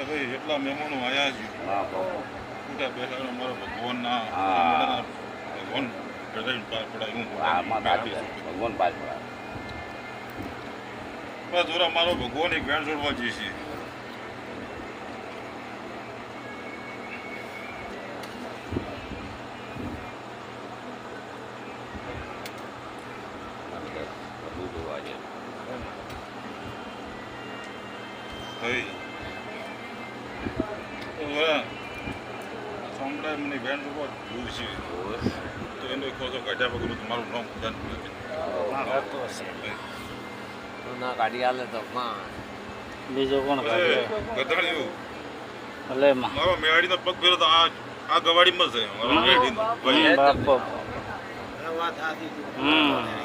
ભાઈ એટલા મહેમાનો આવ્યા છે ઉઠા બેઠા મારો ભગવાનના ભગવાન પાર પડાય હું ભગવાન પાર પડાય બસ થોડા મારો ભગવાન એક વેણ છોડવા જઈએ છીએ સાંભળાય મને વેણ છોડવા જોવું છે તો એનો ખોટો કાઢ્યા વગર મારું નામ દાન ના ગાડી આલે તો બીજો કોણ ગધેડિયું ભલે મારો મેવાડીનો પગ ફેરો તો આ ગવાડીમાં છે મારો મેવાડીનો બાપ વાત સાચી હમ